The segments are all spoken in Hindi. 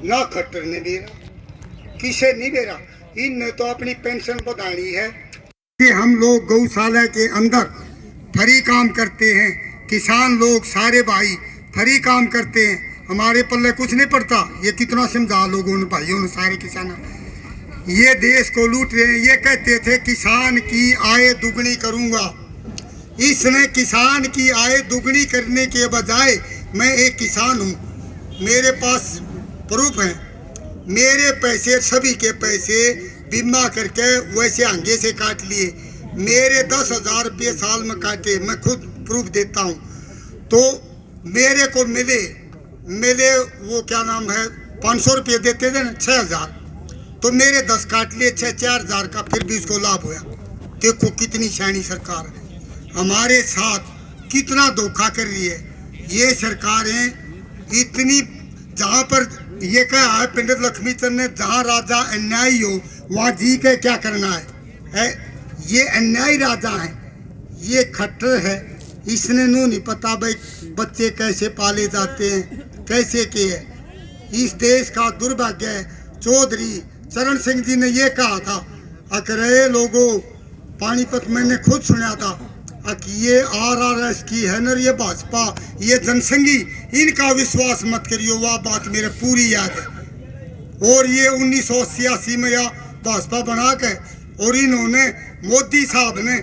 ना खट्टर ने बेरा, किसे नहीं बेरा। इनने तो अपनी पेंशन बढ़ानी है कि हम लोग गौशाला के अंदर फ्री काम करते हैं। किसान लोग सारे भाई फ्री काम करते हैं, हमारे पल्ले कुछ नहीं पड़ता। ये कितना समझा लोगों ने, भाइयों ने, सारे किसान ये देश को लूट रहे हैं। ये कहते थे किसान की आय दुगनी करूंगा। इसने किसान की आय दुगनी करने के बजाय, मैं एक किसान हूँ, मेरे पास प्रूफ है, मेरे पैसे सभी के पैसे बीमा करके वैसे आंगे से काट लिए। मेरे 10,000 रुपये साल में काटे, मैं खुद प्रूफ देता हूँ। तो मेरे को मिले वो क्या नाम है, 500 रुपये देते थे ना, 6,000, तो मेरे 10 काट लिए, 4,000 का, फिर भी उसको लाभ हुआ। देखो कितनी शैनी सरकार है, हमारे साथ कितना धोखा कर रही है ये सरकारें। इतनी जहाँ पर ये कहा है पंडित लक्ष्मीचंद ने, जहाँ राजा अन्यायी हो वहाँ जी के क्या करना है? ये अन्यायी राजा है, ये खट्टर है। इसने नू नहीं पता भाई बच्चे कैसे पाले जाते हैं, कैसे के है। इस देश का दुर्भाग्य है। चौधरी चरण सिंह जी ने ये कहा था, अकरे लोगों, पानीपत मैंने खुद सुना था कि ये RRS की है ना, ये भाजपा, ये जनसंघी, इनका विश्वास मत करियो। वह बात मेरे पूरी याद है। और ये 1986 में या भाजपा बना के, और इन्होंने मोदी साहब ने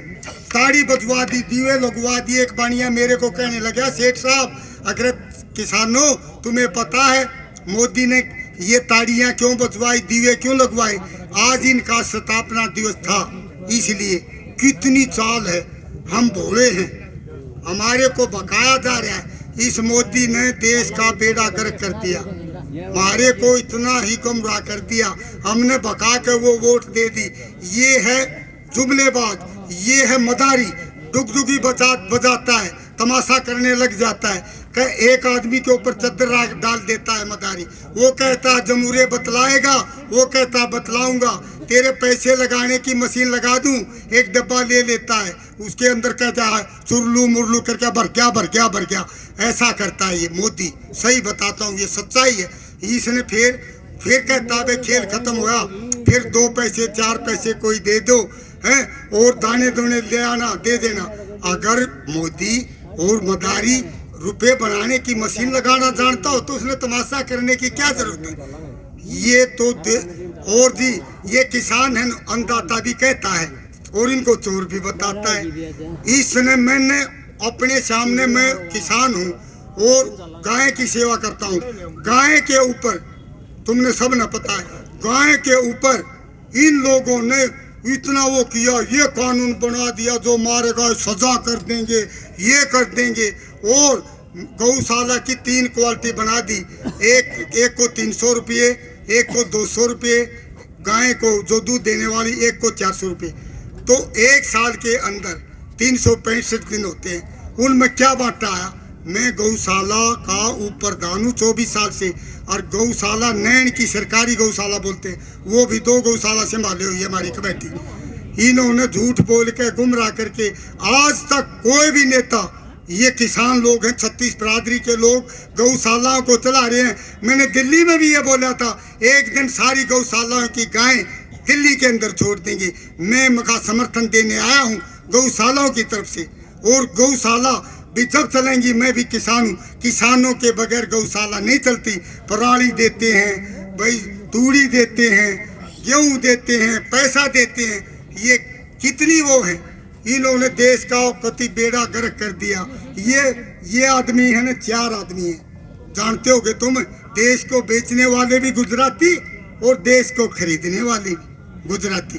ताड़ी बजवा दी, दीवे लगवा दिए। एक बानिया मेरे को कहने लगा, सेठ साहब अगर किसानों तुम्हें पता है मोदी ने ये ताड़ियाँ क्यों बजवाई, दीवे क्यों लगवाए? आज इनका स्थापना दिवस था, इसलिए। कितनी चाल है, हम भोले हैं, हमारे को बकाया जा रहा है। इस मोदी ने देश का बेड़ा गर्क कर दिया, हमारे को इतना ही गुमराह कर दिया, हमने बका के वो वोट दे दी। ये है जुमलेबाज, ये है मदारी, डुगडुगी बजाता है, तमाशा करने लग जाता है। एक आदमी के ऊपर चद्दर डाल देता है मदारी। वो कहता है जमहूरियत बतलाएगा, वो कहता है बतलाऊंगा, तेरे पैसे लगाने की मशीन लगा दूं। एक डब्बा ले लेता है, उसके अंदर कहता है चुरलू मुरलू करके भर गया। ऐसा करता है ये मोदी, सही बताता हूँ, ये सच्चाई है। इसने फिर कहता है खेल खत्म हुआ, फिर 2 पैसे 4 पैसे कोई दे दो है, और दाने दोने ले आना, दे देना। अगर मोदी और मदारी रुपए बनाने की मशीन लगाना जानता हो तो उसने तमाशा करने की क्या जरूरत है? ये तो और जी, ये किसान है, अन्नदाता भी कहता है और इनको चोर भी बताता है। इसने, मैंने अपने सामने, मैं किसान हूँ और गाय की सेवा करता हूँ। गाय के ऊपर तुमने सब न पता है, गाय के ऊपर इन लोगों ने इतना वो किया, ये कानून बना दिया जो मारेगा सजा कर देंगे, ये कर देंगे। और गौशाला की 3 क्वालिटी बना दी, एक को 300 रुपये, एक को 200 रुपये, गाय को जो दूध देने वाली एक को 400 रुपये। तो 1 साल के अंदर 365 दिन होते हैं, उनमें क्या बांटा आया? मैं गौशाला का ऊपर दानू 24 साल से, और गौशाला नैन की सरकारी गौशाला बोलते हैं, वो भी 2 गौशाला संभाले हुई हमारी कमेटी। इन्होंने झूठ बोल के गुमराह करके आज तक कोई भी नेता, ये किसान लोग हैं, 36 बरादरी के लोग गौशालाओं को चला रहे हैं। मैंने दिल्ली में भी ये बोला था, एक दिन सारी गौशालाओं की गायें दिल्ली के अंदर छोड़ देंगे। मैं मका समर्थन देने आया हूँ गौशालाओं की तरफ से, और गौशाला भी जब चलेंगी, मैं भी किसान हूँ, किसानों के बगैर गौशाला नहीं चलती। पराली देते हैं भाई, तूड़ी देते हैं, गेहूँ देते हैं, पैसा देते हैं, ये कितनी वो है। इन्होंने देश का कति बेड़ा गर्क कर दिया। ये आदमी है ना, 4 आदमी है, जानते होगे तुम। देश को बेचने वाले भी गुजराती और देश को खरीदने वाले भी गुजराती,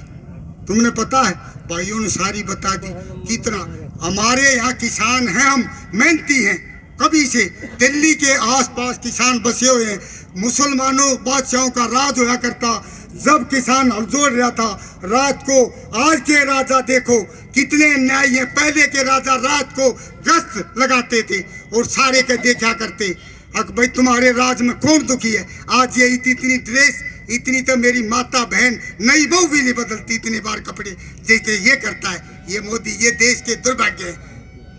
तुमने पता है, भाइयों ने सारी बता दी। कितना हमारे यहाँ किसान हैं, हम मेहनती हैं, कभी से दिल्ली के आसपास किसान बसे हुए हैं। मुसलमानों बादशाहों का राज होया करता, जब किसान हलजोड़ रहा था रात को। आज के राजा देखो कितने अन्याय हैं। पहले के राजा रात को गश्त लगाते थे और सारे के देखा करते, अब भाई तुम्हारे राज में कौन दुखी है? आज ये इतनी ड्रेस, इतनी तो मेरी माता बहन नई बहू भी नहीं बदलती इतनी बार कपड़े जैसे ये करता है ये मोदी। ये देश के दुर्भाग्य है,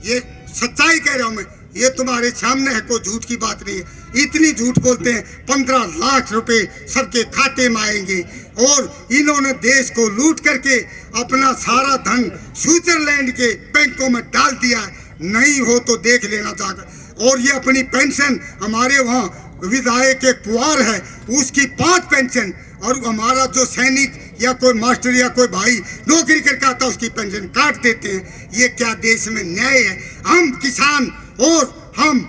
ये सच्चाई कह रहा हूँ मैं, ये तुम्हारे सामने है, कोई झूठ की बात नहीं है। इतनी झूठ बोलते हैं 15 लाख रुपए सबके खाते में आएंगे, और इन्होंने देश को लूट करके अपना सारा धन स्विट्जरलैंड के बैंकों में डाल दिया है। नहीं हो तो देख लेना जाकर। और ये अपनी पेंशन, हमारे वहाँ विधायक एक कुंवर है उसकी 5 पेंशन, और हमारा जो सैनिक या कोई मास्टर या कोई भाई नौकरी करके आता उसकी पेंशन काट देते हैं। ये क्या देश में न्याय है? हम किसान और हम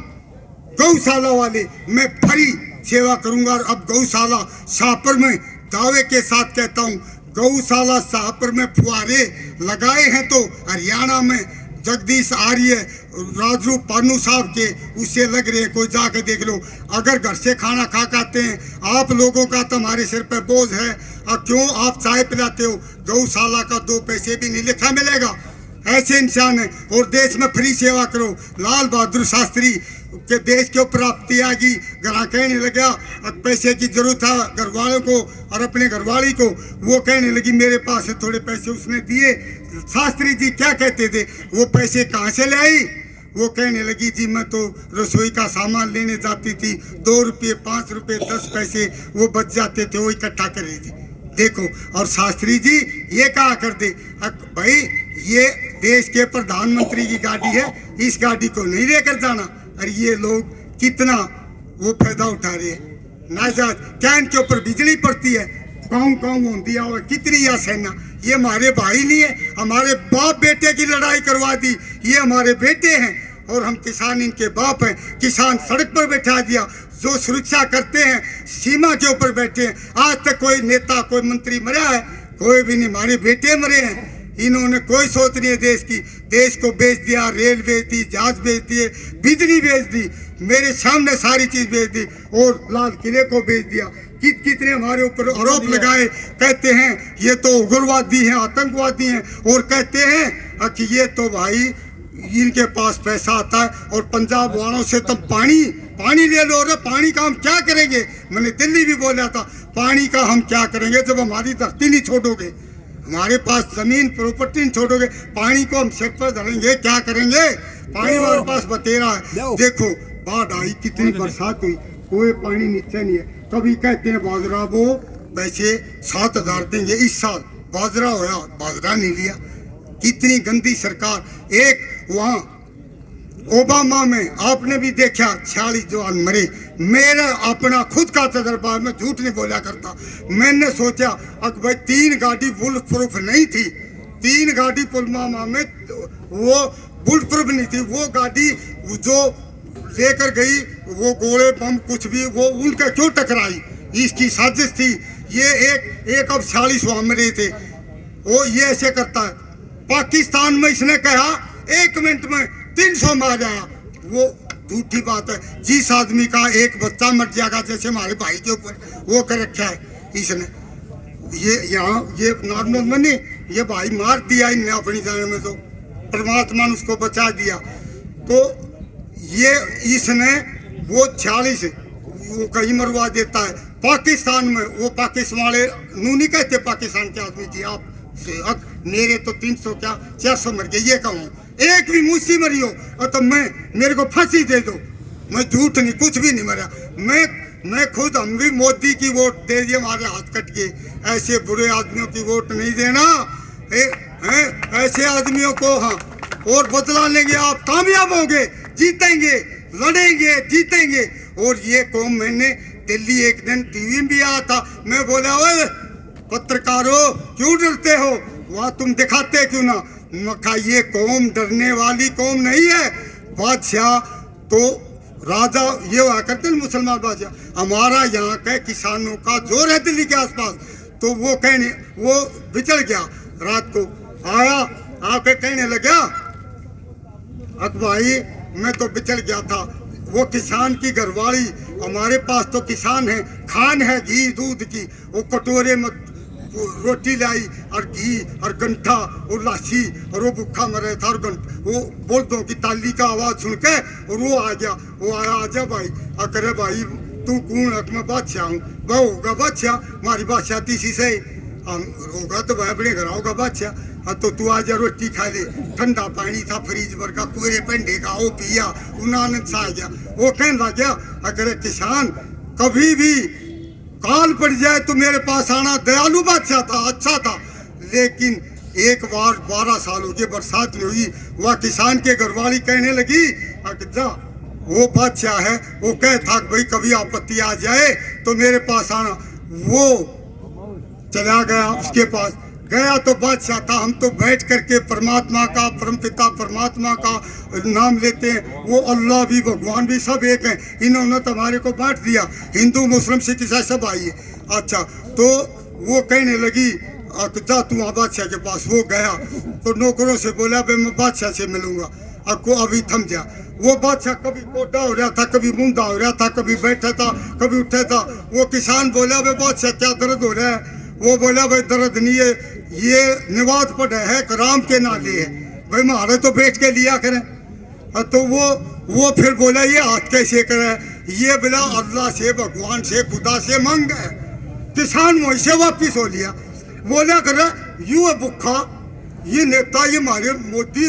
गौशाला वाले, मैं फ्री सेवा करूंगा। और अब गौशाला शाहपुर में दावे के साथ कहता हूँ, गौशाला शाहपुर में फुहारे लगाए हैं तो हरियाणा में जगदीश आर्य राजरूप पानू साहब के उससे लग रहे हैं, कोई जाके देख लो। अगर घर से खाना खा खाते हैं आप लोगों का तुम्हारे सिर पे बोझ है, और क्यों आप चाय पिलाते हो? गौशाला का 2 पैसे भी नहीं लिखा मिलेगा, ऐसे इंसान है। और देश में फ्री सेवा करो। लाल बहादुर शास्त्री के देश के ऊपर आपत्ति आ गई, घर कहने लगा पैसे की जरूरत था घर वालों को और अपने घरवाली को, वो कहने लगी मेरे पास है थोड़े पैसे, उसने दिए। शास्त्री जी क्या कहते थे, वो पैसे कहाँ से ले आई? वो कहने लगी जी मैं तो रसोई का सामान लेने जाती थी, 2 रुपये 5 रुपये 10 पैसे वो बच जाते थे, वो इकट्ठा कर रही थी। देखो, और शास्त्री जी ये कहा करते भाई ये देश के प्रधानमंत्री की गाड़ी है, इस गाड़ी को नहीं लेकर जाना। और ये लोग कितना वो फायदा उठा रहे हैं। नाजायज क्या इनके ऊपर बिजली पड़ती है, गाँव होती है, कितनी या सेना। ये हमारे भाई नहीं है, हमारे बाप बेटे की लड़ाई करवा दी, ये हमारे बेटे हैं और हम किसान इनके बाप हैं। किसान सड़क पर बैठा दिया, जो सुरक्षा करते हैं सीमा के ऊपर बैठे हैं। आज तक कोई नेता कोई मंत्री मरा है? कोई भी नहीं, हमारे बेटे मरे हैं। इन्होंने कोई सोच नहीं है देश की। देश को बेच दिया, रेल बेच दी, जहाज बेच दिए, बिजली बेच दी, मेरे सामने सारी चीज बेच दी, और लाल किले को बेच दिया। कितने हमारे ऊपर आरोप लगाए, कहते हैं ये तो उग्रवादी हैं, आतंकवादी हैं, और कहते हैं कि ये तो भाई इनके पास पैसा आता है और पंजाब वालों से तुम पानी ले लो। रे पानी का हम क्या करेंगे? मैंने दिल्ली भी बोला था, पानी का हम क्या करेंगे जब हमारी धरती नहीं छोड़ोगे, हमारे पास जमीन प्रॉपर्टी नहीं छोड़ोगे, पानी को हम सिर पर धरेंगे, क्या करेंगे? पानी हमारे पास बतेरा है। देखो बाढ़ आई, कितनी बरसात हुई, कोई पानी नीचे नहीं है। कभी कहते हैं बाजरा वो पैसे 7,000 देंगे, इस साल बाजरा होया, बाजरा नहीं लिया। कितनी गंदी सरकार। एक वहाँ ओबामा में आपने भी देखा 46 जवान मरे। मेरा अपना खुद का तजर्बा, मैं झूठ नहीं बोला करता। मैंने सोचा अब भाई 3 गाड़ी बुलेट प्रूफ नहीं थी, 3 गाड़ी पुलवामा में वो बुलेट प्रूफ नहीं थी। वो गाड़ी जो लेकर गई वो गोले बम कुछ भी वो उनका क्यों टकराई? इसकी साजिश थी। ये एक अब 46 वहाँ मरे थे। वो ये ऐसे करता है। पाकिस्तान में इसने कहा 1 मिनट में 300 मार आया, वो झूठी बात है। जिस आदमी का एक बच्चा मर जाएगा, जैसे हमारे भाई के ऊपर वो कर रखा है इसने, ये यहाँ ये नॉर्मल मैंने ये भाई मार दिया इनने अपनी जान में, तो परमात्मा ने उसको बचा दिया। तो ये इसने वो 46 वो कहीं मरवा देता है। पाकिस्तान में वो पाकिस्तान वाले नू नहीं कहते पाकिस्तान के आदमी जी आप मेरे तो 300 क्या 400 मर गए, ये कहूँ एक भी मुझसे मरी हो और तो मेरे को फांसी दे दो। मैं झूठ नहीं, कुछ भी नहीं मरा। मैं खुद, हम भी मोदी की वोट दे दिए, हमारे हाथ कट के। ऐसे बुरे आदमियों की वोट नहीं देना, ऐसे आदमियों को। हाँ, और बदला लेंगे, आप कामयाब होंगे, जीतेंगे, लड़ेंगे, जीतेंगे। और ये कौम, मैंने दिल्ली एक दिन टीवी में भी आया था, मैं बोला ओए पत्रकारों क्यों डरते हो, वहाँ तुम दिखाते क्यों ना? मक्का ये कौम डरने वाली कौम नहीं है। बादशाह तो राजा ये हुआ करते हैं मुसलमान बादशाह। हमारा यहाँ के किसानों का जोर है दिल्ली के आसपास, तो वो कहने वो बिचड़ गया। रात को आया आके कहने लगा अब भाई मैं तो बिचड़ गया था। वो किसान की घरवाली, हमारे पास तो किसान है, खान है घी दूध की, वो कटोरे में रोटी लाई और घी और गंठा और लाशी, और वो भूखा मर रहा था। और वो बोलतों की ताली का आवाज सुन के और वो आ गया, वो आया आजा भाई, अरे भाई तू कौन? मैं बादशाह हूँ। वह होगा बादशाह, हमारी बादशाह तीसी से हम होगा तो वह अपने घर आओगा बादशाह, तो तू आज रोटी खा ले। ठंडा पानी था फ्रिज भर का, पूरे पेंडे का, वो पिया, उन्हें आनंद सा आ गया। वो कहने लग गया अगर किसान कभी भी काल पड़ जाए तो मेरे पास आना। दयालु बादशाह था, अच्छा था, लेकिन एक बार 12 साल हो गए बरसात नहीं हुई। वह किसान के घरवाली कहने लगी जा वो बादशाह है, वो कहे था भाई कभी आपत्ति आ जाए तो मेरे पास आना। वो चला गया, उसके पास गया तो बादशाह था। हम तो बैठ करके परमात्मा का, परमपिता परमात्मा का नाम लेते हैं। वो अल्लाह भी भगवान भी सब एक हैं। इन्होंने तो हमारे को बांट दिया, हिंदू मुस्लिम सिख ईसाई सब आइए। अच्छा, तो वो कहने लगी जा तू वहाँ बादशाह के पास। वो गया तो नौकरों से बोला भाई मैं बादशाह से मिलूंगा, आपको अभी थम जा। वो बादशाह कभी कोटा हो रहा था, कभी मुंडा हो रहा था, कभी बैठा था, कभी उठा था। वो किसान बोला भाई बादशाह क्या दर्द हो रहा है? वो बोला भाई दर्द नहीं है, ये नमाज पढ़े है राम के नाले है, भाई मारे तो बैठ के लिया करें। तो वो फिर बोला ये हाथ कैसे करे? ये बोला अल्लाह से, भगवान से, खुदा से मांग है। किसान मुँह से वापिस हो लिया। बोला कर यू है भूखा, ये नेता ये मारे मोदी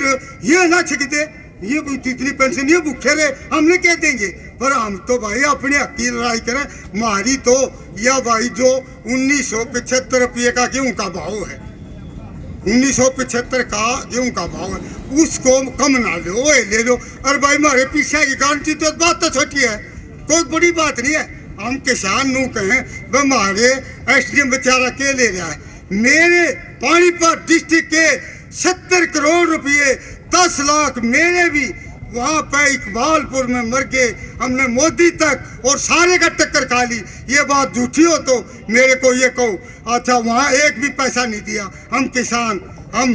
ये ना छिकते, ये कोई इतनी पेंशन ये भूखे रहे, हमने क्या देंगे? पर हम तो भाई अपने हक की लड़ाई करें। मारी तो या भाई जो 1975 रुपये का गेहूं का भाव है, 1975 का गेहूं का भाव है, उसको कम ना लो, वो ले लो। अरे भाई मारे पीछे की गारंटी तो बात तो छोटी है, कोई बड़ी बात नहीं है। हम किसान नू कहें वह मारे एसडीएम बेचारा के ले रहा है। मेरे पानीपत डिस्ट्रिक्ट के 70 करोड़ रुपये, 10 लाख मेरे भी वहाँ पे इकबालपुर में मर गए। हमने मोदी तक और सारे का टक्कर खा ली। ये बात झूठी हो तो मेरे को ये कहो। अच्छा, वहाँ एक भी पैसा नहीं दिया। हम किसान, हम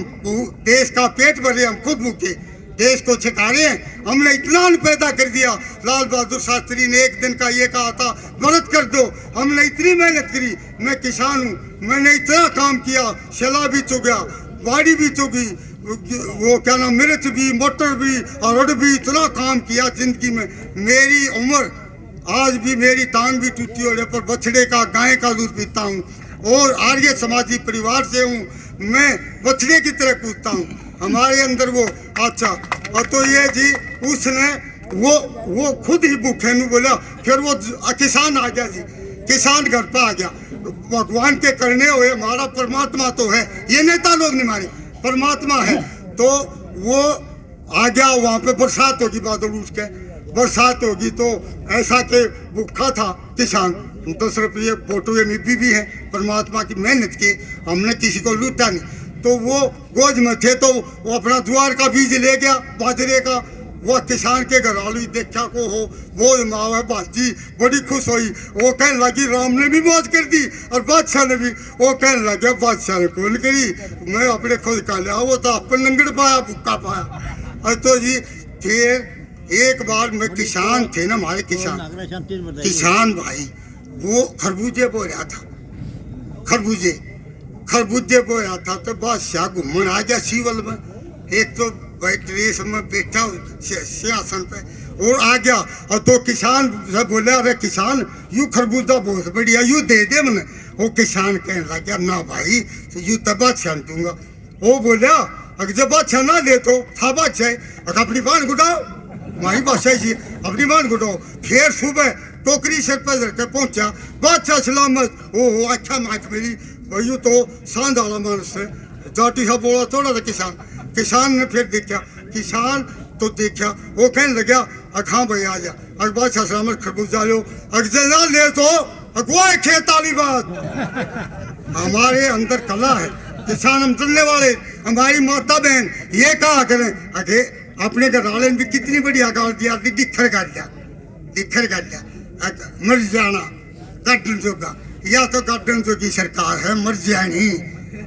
देश का पेट भरे, हम खुद भूखे देश को छिका रहे हैं। हमने इतना अन्न पैदा कर दिया। लाल बहादुर शास्त्री ने एक दिन का ये कहा था मदद कर दो। हमने इतनी मेहनत करी। मैं किसान हूँ, मैंने इतना काम किया, शला भी चुगा, बाड़ी भी चुगी, वो क्या नाम मिर्च भी, मोटर भी, अरड़ भी, इतना काम किया जिंदगी में। मेरी उम्र आज भी मेरी टांग भी टूटी हो रही, पर बछड़े का, गाय का दूध पीता हूँ और आर्य समाजी परिवार से हूँ। मैं बछड़े की तरह कूदता हूँ, हमारे अंदर वो। अच्छा, और तो ये जी उसने वो खुद ही भूखे नहीं बोला। फिर वो किसान आ गया जी, किसान घर पर आ गया। भगवान के करने हुए हमारा परमात्मा तो है, ये नेता लोग नहीं मारे, परमात्मा है। तो वो आ गया, वहाँ पे बरसात होगी, बादल उठ के बरसात होगी तो ऐसा के भूखा था किसान। 10 रुपये फोटो में भी है, परमात्मा की मेहनत की, हमने किसी को लूटा नहीं। तो वो गोद में थे तो वो अपना ज्वार का बीज ले गया, बाजरे का। वह किसान के घर वाली देखा को हो, वो माँ है बाजी बड़ी खुश हुई। वो कहने लगी राम ने भी मौज कर दी और बादशाह ने भी। वो कहने लगे बादशाह ने कौन करी, मैं अपने खुद का लिया, वो तो अपन लंगड़ पाया, भुक्का पाया। और तो जी फिर एक बार में किसान थे ना, हमारे किसान भाई, वो खरबूजे बो रहा था, खरबूजे बो रहा था। तो बादशाह घूमन आ गया सीवल में। एक तो ड्रेस में बैठा सिंहासन पे और आ गया। और तो किसान से बोला अरे किसान यू खरबूजा बहुत बढ़िया, यू दे दे मैंने। वो किसान कहने लगा ना भाई तो यू तो बादशाह दूंगा। वो बोला अगर जब बादशाह ना दे तो था बादशाह, अगर अपनी बान गुटाओ, वही बादशाह जी अपनी बान गुटाओ। फिर सुबह टोकरी सर पर रख पहुंचा, बादशाह सलामत। ओ अच्छा मात मेरी भाई, तो सांध वाला मानस है, जाटी सा बोला थोड़ा था किसान। किसान ने फिर देखा, किसान तो देखा, वो कहने लगा हाँ भाई आ जा, अगर बादशाह सलामत खरबूजा लो, अगर ना ले तो अगुआ खेत वाली बात। हमारे अंदर कला है, किसान हम चलने वाले, हमारी माता बहन ये कहा करें अगे अपने घर वाले भी कितनी बढ़िया गाल दिया, दिखर कर लिया मर जाना गार्डन जोगा, या तो गार्डन जोगी सरकार है मर जाए नहीं।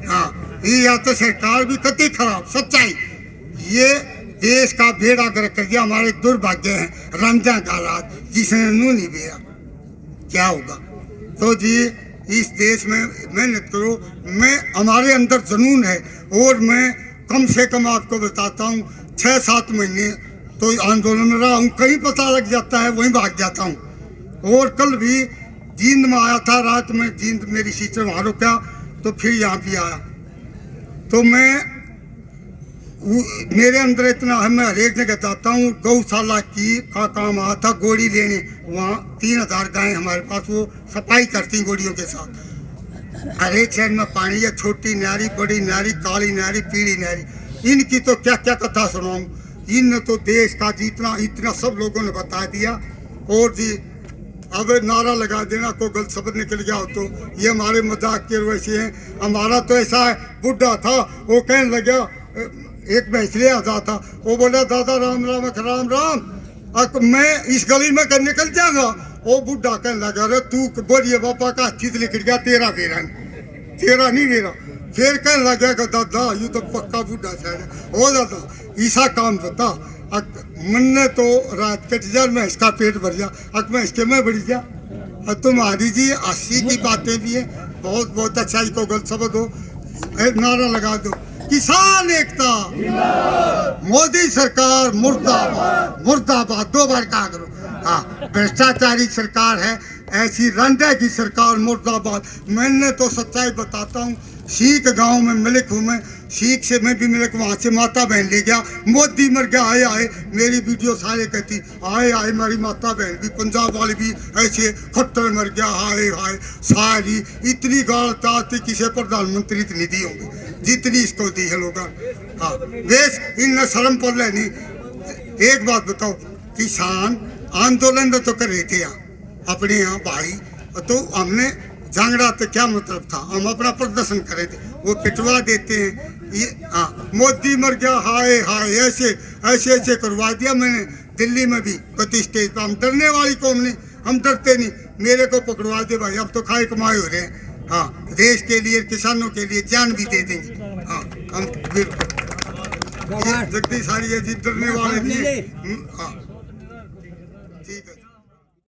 हाँ, या तो सरकार भी कति खराब सच्चाई। ये देश का बेड़ा गर्क कर दिया, हमारे दुर्भाग्य हैं। रमजान का रात जिसने नू नहीं बेरा क्या होगा? तो जी इस देश में मेहनत करो। मैं हमारे अंदर जुनून है और मैं कम से कम आपको बताता हूँ 6-7 महीने तो आंदोलन में रहा हूँ। कहीं पता लग जाता है वहीं भाग जाता हूँ। और कल भी जींद में आया था, रात में जींद मेरी सीटर वहाँ रुका तो फिर यहाँ पे आया। तो मेरे अंदर इतना है, मैं हर एक जगह जाता हूँ। गौशाला का काम आया था, गोड़ी लेने। वहाँ 3000 गायें हमारे पास, वो सफाई करती गोड़ियों के साथ। हर एक शहर में पानी है, छोटी नारी, बड़ी नारी, काली नारी, पीली नारी। इनकी तो क्या क्या कथा सुनाऊं। इन तो देश का जितना इतना सब लोगों ने बता दिया। और जी अब नारा लगा देना, कोई गलत शब्द निकल गया हो तो ये हमारे मजाक के वैसे हैं। हमारा तो ऐसा है, बुढ़ा था वो कहने लगा, एक भैंस ले आता था, वो बोला दादा राम राम राम राम, मैं इस गली में कर निकल जाऊंगा। वो बुढ़ा कहने लगा, अरे तू बोलिए पापा का चीज निकल गया, तेरा फेरा तेरा नहीं मेरा। फिर कहने लगा कि दादा ये तो पक्का बुढ़ा शायद हो दादा, ऐसा काम बता। मन ने तो रात कट जा, मैं इसका पेट भर जा, मैं इसके में बढ़ जा। तुम्हारी जी 80 की बातें भी है, बहुत बहुत अच्छा। इसको गलत शब्द हो, नारा लगा दो, किसान एकता, मोदी सरकार मुर्दाबाद, मुर्दाबाद 2 बार कहा करो। हाँ, भ्रष्टाचारी सरकार है, ऐसी रंडे की सरकार मुर्दाबाद। मैंने तो सच्चाई बताता हूँ, सीख गांव में मिलक हूँ मैं, सीख से मैं भी मिलक, वहाँ से माता बहन ले गया, मोदी मर गया, आए आए। मेरी वीडियो सारे कहती आए आए, मेरी माता बहन भी, पंजाब वाली भी ऐसे, खट्टर मर गया, हाय हाय। सारी इतनी गाल ताती किसी प्रधानमंत्री नहीं दी होंगी जितनी इसको दी है लोग। हाँ, वेश इन शर्म पर लेनी। एक बात बताओ, किसान आंदोलन तो कर रहे थे अपने यहाँ भाई, तो हमने झगड़ा तो क्या मतलब था, हम अपना प्रदर्शन करे थे, वो पिटवा देते हैं। ये हाँ, मोदी मर गया, हाय हाय, ऐसे ऐसे ऐसे करवा दिया मैंने। दिल्ली में भी कति स्टेज पर, हम डरने वाली कौम नहीं, हम डरते नहीं। मेरे को पकड़वा दे भाई, अब तो खाए कमाए हो रहे हैं। हाँ, देश के लिए, किसानों के लिए जान भी दे देंगे। हाँ, हम जगदीश सारी डरने वाले नहीं। हाँ, ठीक है।